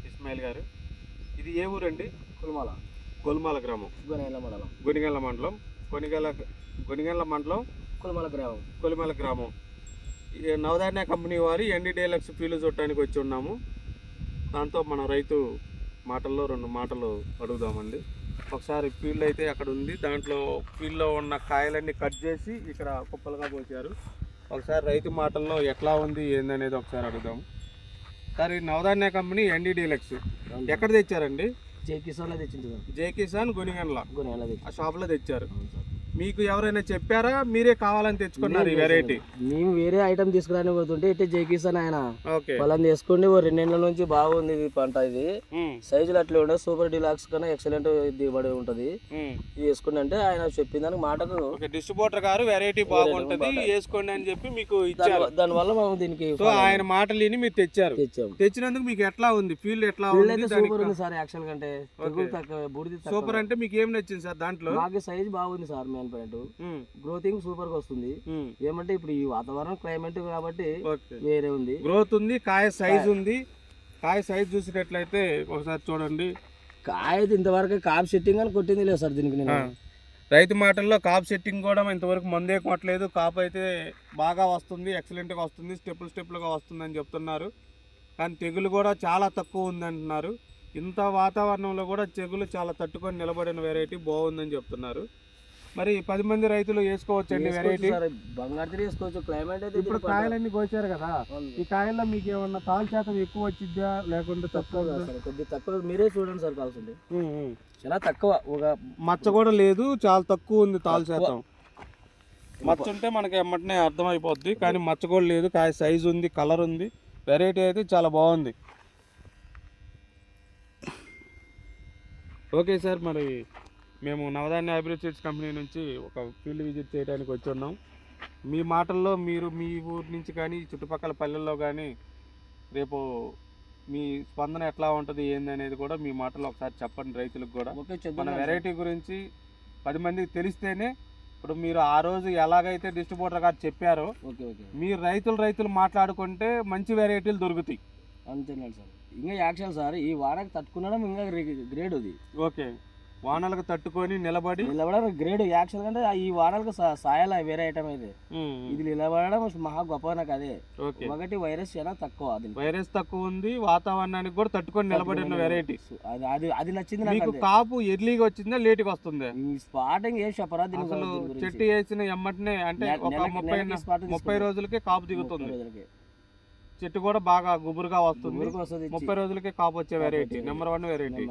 ఇస్మాయిల్ గారు, ఇది ఏ ఊరండి? కుల్మాల గొల్మాల గ్రామం, గుణెల మండలం, గొనిగెల మండలం, గొనిగెల మండలం, కుల్మాల గ్రామం. కొలిమల గ్రామం. ఈ నవధాన్య కంపెనీ వారి ఎన్డీ డీలక్స్ ఫీల్డ్ చూడటానికి వచ్చి ఉన్నాము. దాంతో మన రైతు మాటల్లో 2 మాటలు అడుగుదామండి. ఒకసారి ఫీల్డ్ అయితే అక్కడ ఉంది, దాంట్లో ఫీల్డ్లో ఉన్న కాయలన్నీ కట్ చేసి ఇక్కడ కుప్పలుగా పోసారు. ఒకసారి రైతు మాటల్లో ఎట్లా ఉంది ఏందనేది ఒకసారి అడుగుదాము. సార్, ఈ నవధాన్య కంపెనీ ఎన్డీ డీలక్స్ ఎక్కడ తెచ్చారండి? జై కిసాన్లో తెచ్చింది. జై కిసాన్ గునిగండ్ల ఆ షాప్లో తెచ్చారు. సార్, మీకు ఎవరైనా చెప్పారా, మీరే కావాలని తెచ్చుకున్నారు ఈ వెరైటీ? మేము వేరే ఐటమ్ తీసుకురాని పోతుంటే ఇట్టే జై కిసాన్ ఆయన ఓకే పొలం తీసుకోండి, 2 నెలల నుంచి బాగుంది ఇది పంట. ఇది సైజులు అట్లే ఉండదు, సూపర్ డిలాక్స్ కన్నా ఎక్సలెంట్ దిగుబడి ఉంటది, ఇది వేసుకోండి అంటే ఆయన చెప్పిన దానికి మాటకు డిస్ట్రిబ్యూటర్ గారు వెరైటీ బాగుంటది వేసుకోండి అని చెప్పి మీకు ఇచ్చారు. దాని వల్ల మనం దీనికి ఆయన మాటలు విని మీరు తెచ్చారు. తెచ్చినందుకు మీకు ఎట్లా ఉంది? ఫీల్డ్ ఎట్లా ఉంది? సూపర్ ఉంది సార్. యాక్చువల్ కంటే బూడిది సూపర్ అంటే మీకు ఏం నచ్చింది సార్ దాంట్లో? మాకు సైజ్ బాగుంది సార్. మెయిన్ పాయింట్ గ్రోతింగ్ సూపర్ గా వస్తుంది. ఏమంటే ఇప్పుడు ఈ వాతావరణం క్లైమేట్ కాబట్టి వేరే ఉంది, గ్రోత్ ఉంది, కాయ సైజ్ ఉంది. కాయ సైజ్ చూసినట్లయితే ఒకసారి చూడండి. కాయ ఇంతవరకు కాప్ సెట్టింగ్ అని కొట్టింది లేదు సార్ దీనికి. నేను రైతు మాటల్లో కాప్ సెట్టింగ్ కూడా ఇంతవరకు మందే కొట్టలేదు. కాపు అయితే బాగా వస్తుంది, ఎక్సలెంట్గా వస్తుంది, స్టెప్పులుగా వస్తుంది అని చెప్తున్నారు. కానీ తెగులు కూడా చాలా తక్కువ ఉంది అంటున్నారు. ఇంత వాతావరణంలో కూడా తెగులు చాలా తట్టుకొని నిలబడిన వెరైటీ బాగుందని చెప్తున్నారు. మరి 10 మంది రైతులు వేసుకోవచ్చండి వెరైటీ? బంగారు వేసుకోవచ్చు. క్లైమేట్ అయితే ఇప్పుడు కాయలన్నీ కోసారు కదా, ఈ కాయల్లో మీకు ఏమన్నా తాలు శాతం ఎక్కువ వచ్చిద్దా లేకుంటే తక్కువ? కొద్దిగా తక్కువ, మీరే చూడండి సార్. కాల్సింది చాలా తక్కువ, ఒక మచ్చ కూడా లేదు, చాలా తక్కువ ఉంది తాలు శాతం. మచ్చ ఉంటే మనకి ఎమ్మటనే అర్థమైపోద్ది, కానీ మచ్చ కూడా లేదు. కాయ సైజు ఉంది, కలర్ ఉంది, వెరైటీ అయితే చాలా బాగుంది. ఓకే సార్, మరి మేము నవధాన్య హైబ్రిడ్ సీడ్స్ కంపెనీ నుంచి ఒక ఫీల్డ్ విజిట్ చేయడానికి వచ్చి ఉన్నాం. మీ మాటల్లో మీరు మీ ఊరి నుంచి కానీ చుట్టుపక్కల పల్లెల్లో కానీ రేపు మీ స్పందన ఎట్లా ఉంటుంది ఏందనేది కూడా మీ మాటల్లో ఒకసారి చెప్పండి రైతులకు కూడా. మన వెరైటీ గురించి 10 మందికి తెలిస్తేనే, ఇప్పుడు మీరు ఆ రోజు ఎలాగైతే డిస్ట్రిబ్యూటర్ గారు చెప్పారో మీరు రైతులు మాట్లాడుకుంటే మంచి వెరైటీలు దొరుకుతాయి. అంతేనండి సార్. ఇంకా యాక్షన్ సార్, ఈ వానకు తట్టుకునడం ఇంకా గ్రేడ్ అది. ఓకే, వానలకు తట్టుకొని నిలబడడం గ్రేడ్. యాక్చువల్ కంటే ఈ వానలకు సాయాల వేరే ఐటమ్ అయితే ఇది నిలబడడం మహా గొప్ప. నాకు అదే ఒకటి వైరస్ చాలా తక్కువ, వైరస్ తక్కువ ఉంది, వాతావరణానికి కూడా తట్టుకొని నిలబడిన వెరైటీ. అది నచ్చింది నాకు. కాపు ఎర్లీగా వచ్చిందా లేట్గా వస్తుంది? స్పాటింగ్ ఏం చెప్పరా? అసలు చెట్టు వేసిన ఎమ్మటనే అంటే ఒక 30 రోజులకే కాపు దిగుతుంది. చెట్టు కూడా బాగా గుబురుగా వస్తుంది, 30 రోజులకే కాపు వచ్చే వెరైటీ. Number 1 variety.